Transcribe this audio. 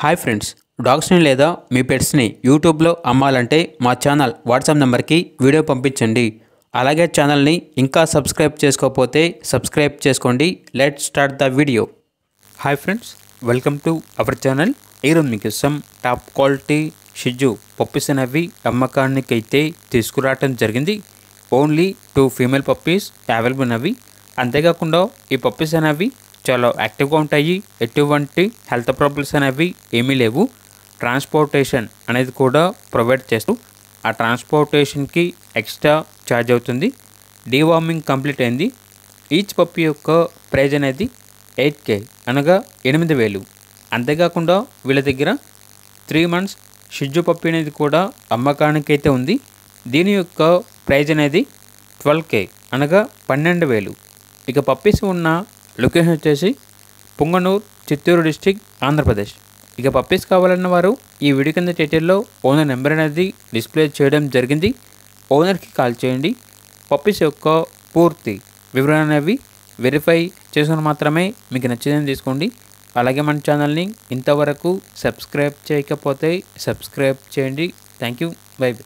Hi friends, డాగ్స్ని లేదా మీ పెట్స్ని యూట్యూబ్లో అమ్మాలంటే మా ఛానల్ వాట్సాప్ నెంబర్కి వీడియో పంపించండి. అలాగే ఛానల్ని ఇంకా సబ్స్క్రైబ్ చేసుకోకపోతే సబ్స్క్రైబ్ చేసుకోండి. Let's start the video. Hi friends, welcome to our channel. ఈరోజు మీకోసం టాప్ క్వాలిటీ షిజు పప్పీస్ అనేవి అమ్మకానికి అయితే తీసుకురావటం జరిగింది. ఓన్లీ 2 ఫీమేల్ పప్పీస్ అవైలబుల్ ఉన్నవి. అంతేకాకుండా ఈ పప్పీస్ అనేవి చాలా యాక్టివ్గా ఉంటాయి. ఎటువంటి హెల్త్ ప్రాబ్లమ్స్ అనేవి ఏమీ లేవు. ట్రాన్స్పోర్టేషన్ అనేది కూడా ప్రొవైడ్ చేస్తూ ఆ ట్రాన్స్పోర్టేషన్కి ఎక్స్ట్రా ఛార్జ్ అవుతుంది. డీవార్మింగ్ కంప్లీట్ అయింది. ఈచ్ పప్పీ యొక్క ప్రైజ్ అనేది 8K అనగా 8,000. అంతేకాకుండా వీళ్ళ దగ్గర 3 months షిజు పప్పీ అనేది కూడా అమ్మకానికి అయితే ఉంది. దీని యొక్క ప్రైజ్ అనేది 12K అనగా 12,000. ఇక పప్పీస్ ఉన్న లొకేషన్ వచ్చేసి పుంగనూరు, చిత్తూరు డిస్టిక్, ఆంధ్రప్రదేశ్. ఇక పప్పీస్ కావాలన్న వారు ఈ వీడియో కింద టైటిల్లో ఓనర్ నెంబర్ అనేది డిస్ప్లే చేయడం జరిగింది. ఓనర్కి కాల్ చేయండి. పప్పీస్ యొక్క పూర్తి వివరణ అనేవి వెరిఫై చేసుకుని మాత్రమే మీకు నచ్చిందని తీసుకోండి. అలాగే మన ఛానల్ని ఇంతవరకు సబ్స్క్రైబ్ చేయకపోతే సబ్స్క్రైబ్ చేయండి. Thank you. By by.